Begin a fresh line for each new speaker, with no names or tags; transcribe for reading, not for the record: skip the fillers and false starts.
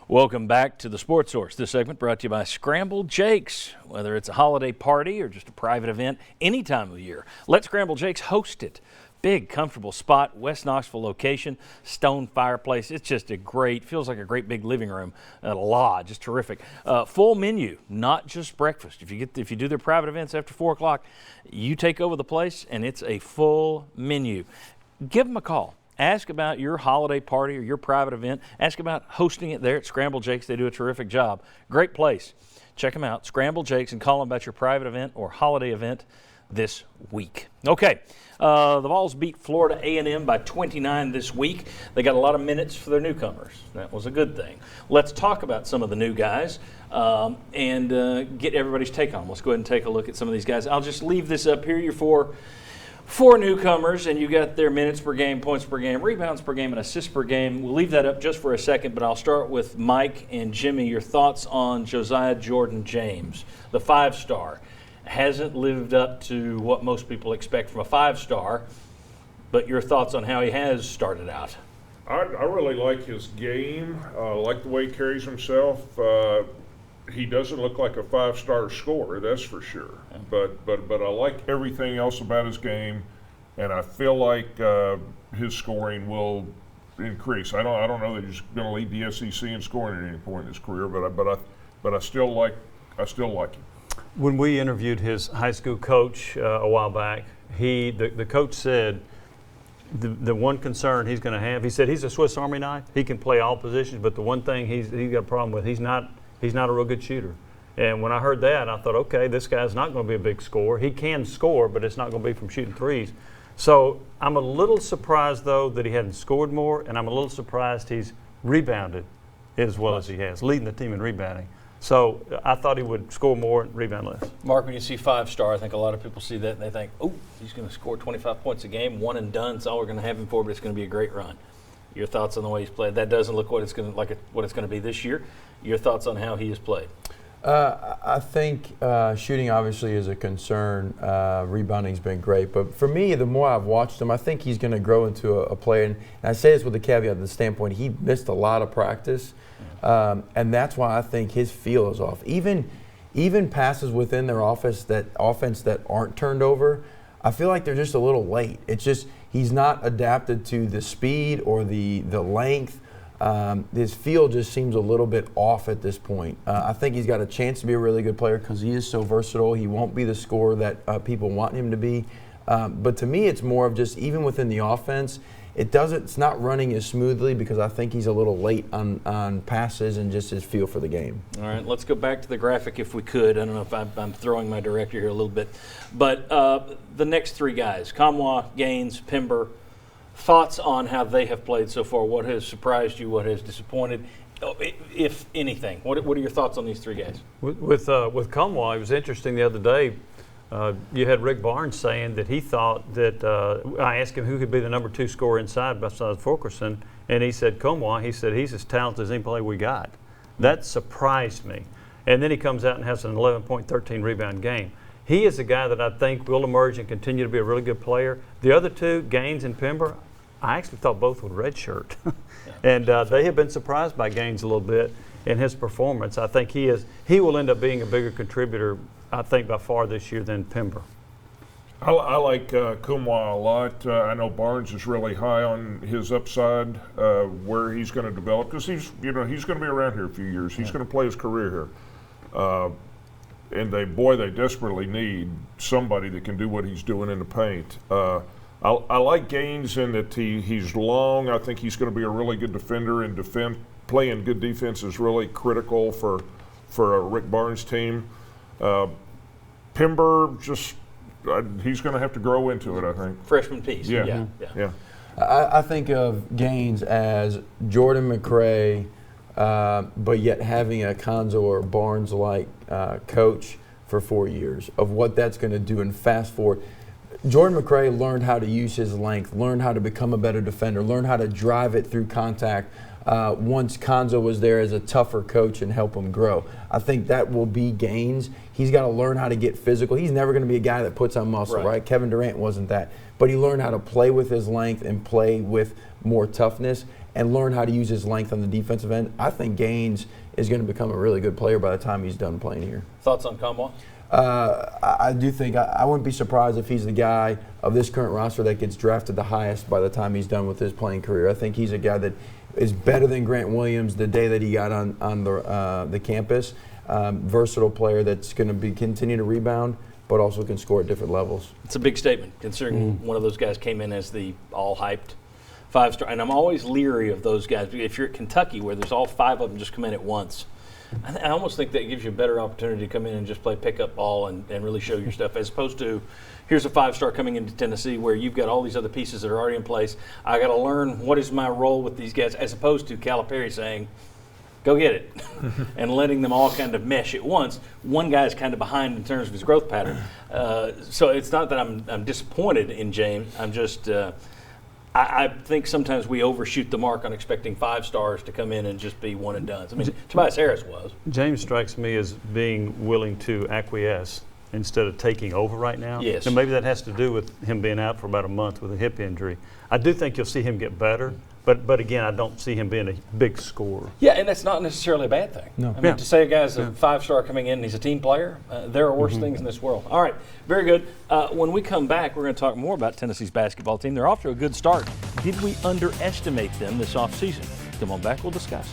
Welcome back to the Sports Source. This segment brought to you by Scramble Jakes. Whether it's a holiday party or just a private event, any time of year, let Scramble Jakes host it. Big, comfortable spot, West Knoxville location, stone fireplace. It's just feels like a great big living room at a lodge. Just terrific. Full menu, not just breakfast. If you do their private events after 4 o'clock, you take over the place and it's a full menu. Give them a call. Ask about your holiday party or your private event. Ask about hosting it there at Scramble Jakes. They do a terrific job. Great place. Check them out, Scramble Jakes, and call them about your private event or holiday event this week. Okay, the Vols beat Florida A&M by 29 this week. They got a lot of minutes for their newcomers. That was a good thing. Let's talk about some of the new guys and get everybody's take on them. Let's go ahead and take a look at some of these guys. I'll just leave this up here. You're four newcomers, and you got their minutes per game, points per game, rebounds per game, and assists per game. We'll leave that up just for a second, but I'll start with Mike and Jimmy. Your thoughts on Josiah Jordan-James, the 5-star. Hasn't lived up to what most people expect from a 5-star, but your thoughts on how he has started out.
I really like his game. I like the way he carries himself. He doesn't look like a 5-star scorer, that's for sure. But I like everything else about his game, and I feel like his scoring will increase. I don't know that he's going to lead the SEC in scoring at any point in his career, but I still like him.
When we interviewed his high school coach a while back, the coach said the one concern he's going to have. He said he's a Swiss Army knife. He can play all positions, but the one thing he's got a problem with, he's not a real good shooter. And when I heard that, I thought, okay, this guy's not going to be a big scorer. He can score, but it's not going to be from shooting threes. So I'm a little surprised, though, that he hadn't scored more, and I'm a little surprised he's rebounded as well as he has, leading the team in rebounding. So I thought he would score more and rebound less.
Mark, when you see 5-star, I think a lot of people see that and they think, oh, he's going to score 25 points a game, one and done. It's all we're going to have him for, but it's going to be a great run. Your thoughts on the way he's played? That doesn't look what it's going to be this year. Your thoughts on how he has played?
I think shooting obviously is a concern. Rebounding's been great, but for me, the more I've watched him, I think he's going to grow into a player. And I say this with the caveat, the standpoint he missed a lot of practice, and that's why I think his feel is off. Even passes within their offense that aren't turned over, I feel like they're just a little late. It's just he's not adapted to the speed or the length. His feel just seems a little bit off at this point. I think he's got a chance to be a really good player because he is so versatile. He won't be the scorer that people want him to be. But to me, it's more of just even within the offense, it's not running as smoothly because I think he's a little late on passes and just his feel for the game.
All right, let's go back to the graphic if we could. I don't know if I'm throwing my director here a little bit. But the next three guys, Kamwa, Gaines, Pember, thoughts on how they have played so far? What has surprised you? What has disappointed, if anything? What are your thoughts on these three guys?
With Kamwa, it was interesting the other day. You had Rick Barnes saying that he thought that I asked him who could be the number 2 scorer inside besides Fulkerson, and he said Kamwa. He said he's as talented as any player we got. That surprised me. And then he comes out and has an 11-point, 13-rebound game. He is a guy that I think will emerge and continue to be a really good player. The other two, Gaines and Pember, I actually thought both would redshirt. And they have been surprised by Gaines a little bit in his performance. I think he will end up being a bigger contributor, I think, by far this year than Pember.
I like Kumwa a lot. I know Barnes is really high on his upside, where he's going to develop, because he's going to be around here a few years. He's going to play his career here. And they desperately need somebody that can do what he's doing in the paint. I like Gaines in that he's long. I think he's going to be a really good defender, and playing good defense is really critical for a Rick Barnes team. Pember, he's going to have to grow into it, I think.
Freshman piece.
Yeah.
I think of Gaines as Jordan McRae, but yet having a Konzo or Barnes-like coach for 4 years, of what that's going to do. And fast forward, Jordan McRae learned how to use his length, learned how to become a better defender, learned how to drive it through contact once Konzo was there as a tougher coach and help him grow. I think that will be Gaines. He's got to learn how to get physical. He's never going to be a guy that puts on muscle, right? Kevin Durant wasn't that. But he learned how to play with his length and play with more toughness. and learn how to use his length on the defensive end, I think Gaines is going to become a really good player by the time he's done playing here.
Thoughts on Kamwa?
I do think I wouldn't be surprised if he's the guy of this current roster that gets drafted the highest by the time he's done with his playing career. I think he's a guy that is better than Grant Williams the day that he got on the campus. Versatile player that's going to continue to rebound, but also can score at different levels.
It's a big statement considering one of those guys came in as the all-hyped 5-star. And I'm always leery of those guys. If you're at Kentucky where there's all 5 of them just come in at once, I almost think that gives you a better opportunity to come in and just play pickup ball and really show your stuff, as opposed to here's a 5-star coming into Tennessee where you've got all these other pieces that are already in place. I got to learn what is my role with these guys, as opposed to Calipari saying, go get it, and letting them all kind of mesh at once. One guy's kind of behind in terms of his growth pattern. So it's not that I'm disappointed in James. I'm just I think sometimes we overshoot the mark on expecting 5 stars to come in and just be one and done. I mean, Tobias Harris was.
James strikes me as being willing to acquiesce instead of taking over right now.
Yes.
And maybe that has to do with him being out for about a month with a hip injury. I do think you'll see him get better, but again, I don't see him being a big scorer.
Yeah, and that's not necessarily a bad thing.
No.
I mean, to say a guy's a 5-star coming in and he's a team player, there are worse things in this world. All right, very good. When we come back, we're going to talk more about Tennessee's basketball team. They're off to a good start. Did we underestimate them this offseason? Come on back, we'll discuss.